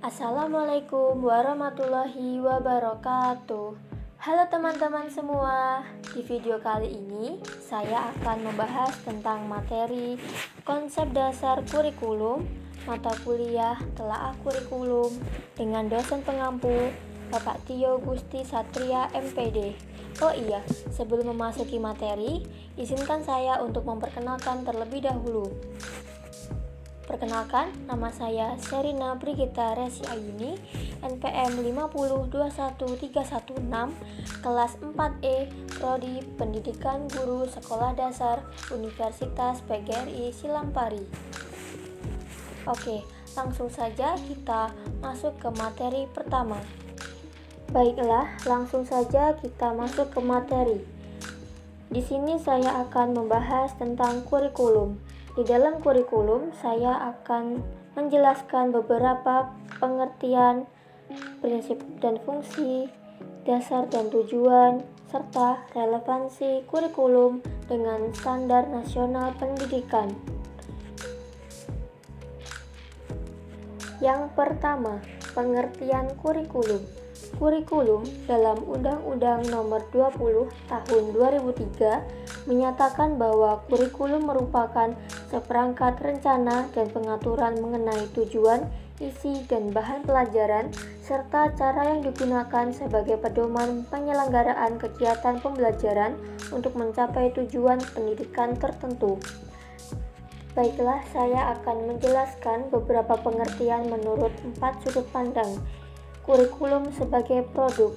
Assalamualaikum warahmatullahi wabarakatuh. Halo teman-teman semua. Di video kali ini saya akan membahas tentang materi konsep dasar kurikulum, mata kuliah telaah kurikulum dengan dosen pengampu Bapak Tio Gusti Satria MPD. Oh iya, sebelum memasuki materi, izinkan saya untuk memperkenalkan terlebih dahulu. Perkenalkan, nama saya Sherina Brigita Resi Ayuni, NPM 5021316, kelas 4E, Prodi Pendidikan Guru Sekolah Dasar, Universitas PGRI Silampari. Oke, langsung saja kita masuk ke materi pertama. Baiklah, langsung saja kita masuk ke materi. Di sini saya akan membahas tentang kurikulum. Di dalam kurikulum, saya akan menjelaskan beberapa pengertian, prinsip dan fungsi, dasar dan tujuan, serta relevansi kurikulum dengan standar nasional pendidikan. Yang pertama, pengertian kurikulum. Kurikulum dalam Undang-Undang Nomor 20 Tahun 2003 menyatakan bahwa kurikulum merupakan seperangkat rencana dan pengaturan mengenai tujuan, isi, dan bahan pelajaran, serta cara yang digunakan sebagai pedoman penyelenggaraan kegiatan pembelajaran untuk mencapai tujuan pendidikan tertentu. Baiklah, saya akan menjelaskan beberapa pengertian menurut 4 sudut pandang. Kurikulum sebagai produk.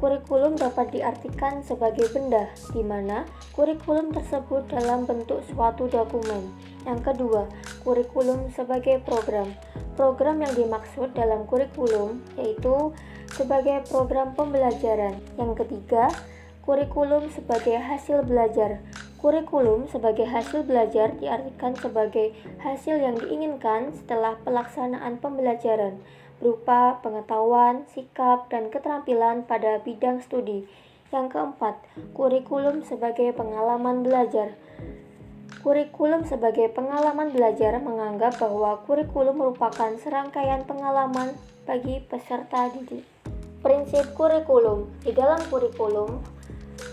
Kurikulum dapat diartikan sebagai benda, di mana kurikulum tersebut dalam bentuk suatu dokumen. Yang kedua, kurikulum sebagai program. Program yang dimaksud dalam kurikulum yaitu sebagai program pembelajaran. Yang ketiga, kurikulum sebagai hasil belajar. Kurikulum sebagai hasil belajar diartikan sebagai hasil yang diinginkan setelah pelaksanaan pembelajaran, berupa pengetahuan, sikap, dan keterampilan pada bidang studi. Yang keempat, kurikulum sebagai pengalaman belajar. Kurikulum sebagai pengalaman belajar menganggap bahwa kurikulum merupakan serangkaian pengalaman bagi peserta didik. Prinsip kurikulum. Di dalam kurikulum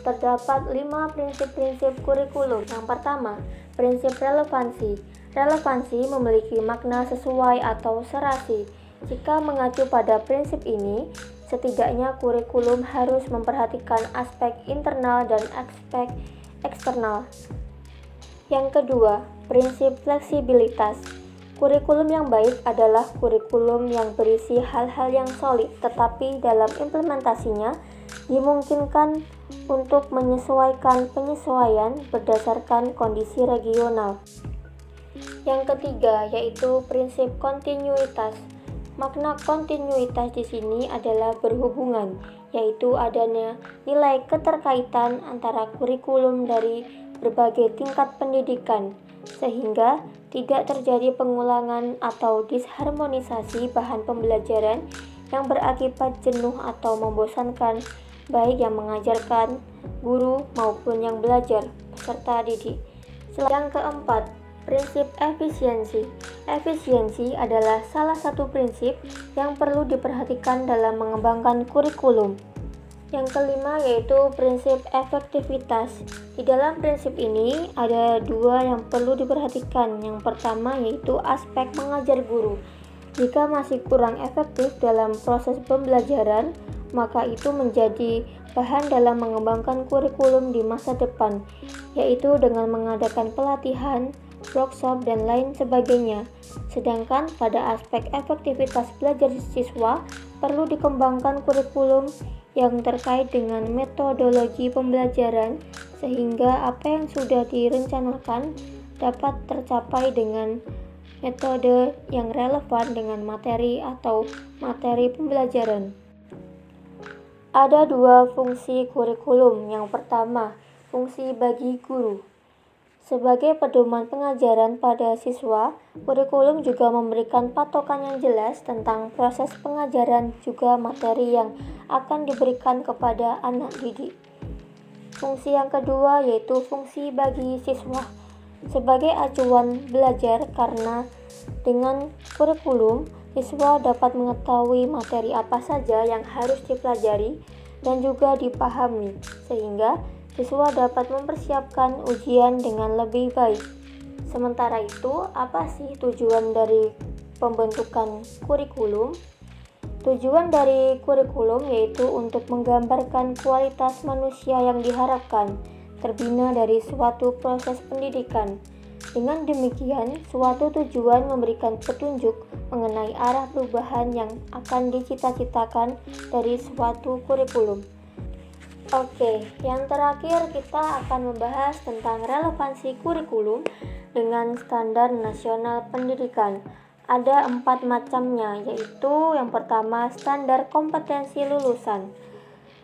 terdapat 5 prinsip-prinsip kurikulum. Yang pertama, prinsip relevansi. Relevansi memiliki makna sesuai atau serasi. Jika mengacu pada prinsip ini, setidaknya kurikulum harus memperhatikan aspek internal dan aspek eksternal. Yang kedua, prinsip fleksibilitas. Kurikulum yang baik adalah kurikulum yang berisi hal-hal yang solid, tetapi dalam implementasinya dimungkinkan untuk menyesuaikan penyesuaian berdasarkan kondisi regional. Yang ketiga, yaitu prinsip kontinuitas. Makna kontinuitas di sini adalah berhubungan, yaitu adanya nilai keterkaitan antara kurikulum dari berbagai tingkat pendidikan, sehingga tidak terjadi pengulangan atau disharmonisasi bahan pembelajaran yang berakibat jenuh atau membosankan, baik yang mengajarkan, guru, maupun yang belajar, peserta didik. Yang keempat, prinsip efisiensi. Efisiensi adalah salah satu prinsip yang perlu diperhatikan dalam mengembangkan kurikulum. Yang kelima yaitu prinsip efektivitas. Di dalam prinsip ini ada 2 yang perlu diperhatikan. Yang pertama yaitu aspek mengajar guru. Jika masih kurang efektif dalam proses pembelajaran, maka itu menjadi bahan dalam mengembangkan kurikulum di masa depan, yaitu dengan mengadakan pelatihan, workshop, dan lain sebagainya. Sedangkan pada aspek efektivitas belajar siswa, perlu dikembangkan kurikulum yang terkait dengan metodologi pembelajaran, sehingga apa yang sudah direncanakan dapat tercapai dengan metode yang relevan dengan materi atau materi pembelajaran. Ada 2 fungsi kurikulum. Yang pertama, fungsi bagi guru. Sebagai pedoman pengajaran pada siswa, kurikulum juga memberikan patokan yang jelas tentang proses pengajaran juga materi yang akan diberikan kepada anak didik. Fungsi yang kedua yaitu fungsi bagi siswa. Sebagai acuan belajar karena dengan kurikulum, Siswa dapat mengetahui materi apa saja yang harus dipelajari dan juga dipahami, sehingga siswa dapat mempersiapkan ujian dengan lebih baik. Sementara itu, apa sih tujuan dari pembentukan kurikulum? Tujuan dari kurikulum yaitu untuk menggambarkan kualitas manusia yang diharapkan terbina dari suatu proses pendidikan. Dengan demikian, suatu tujuan memberikan petunjuk mengenai arah perubahan yang akan dicita-citakan dari suatu kurikulum. Oke, yang terakhir kita akan membahas tentang relevansi kurikulum dengan standar nasional pendidikan. Ada 4 macamnya, yaitu yang pertama standar kompetensi lulusan.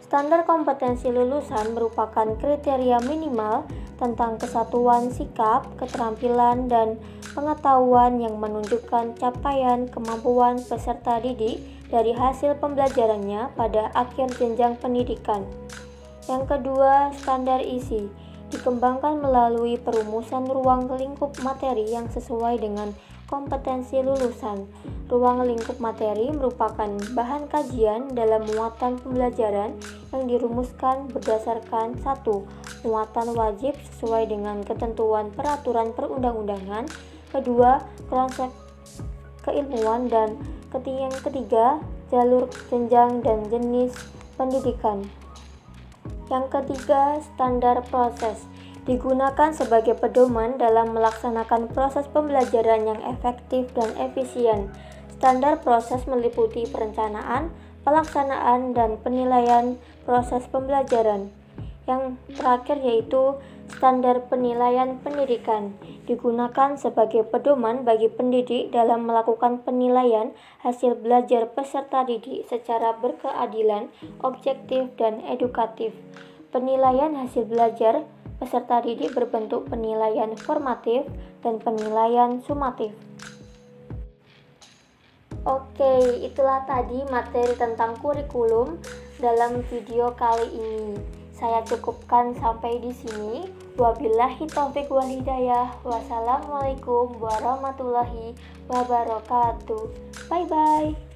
Standar kompetensi lulusan merupakan kriteria minimal tentang kesatuan sikap, keterampilan, dan pengetahuan yang menunjukkan capaian kemampuan peserta didik dari hasil pembelajarannya pada akhir jenjang pendidikan. Yang kedua, standar isi dikembangkan melalui perumusan ruang lingkup materi yang sesuai dengan kompetensi lulusan. Ruang lingkup materi merupakan bahan kajian dalam muatan pembelajaran yang dirumuskan berdasarkan 1. Muatan wajib sesuai dengan ketentuan peraturan perundang-undangan. Kedua, konsep keilmuan, dan yang ketiga, jalur jenjang dan jenis pendidikan. Yang ketiga, standar proses digunakan sebagai pedoman dalam melaksanakan proses pembelajaran yang efektif dan efisien. Standar proses meliputi perencanaan, pelaksanaan, dan penilaian proses pembelajaran. Yang terakhir yaitu standar penilaian pendidikan, digunakan sebagai pedoman bagi pendidik dalam melakukan penilaian hasil belajar peserta didik secara berkeadilan, objektif, dan edukatif. Penilaian hasil belajar peserta didik berbentuk penilaian formatif dan penilaian sumatif. Oke, itulah tadi materi tentang kurikulum dalam video kali ini. Saya cukupkan sampai di sini. Wabillahi taufiq wal hidayah. Wassalamualaikum warahmatullahi wabarakatuh. Bye bye.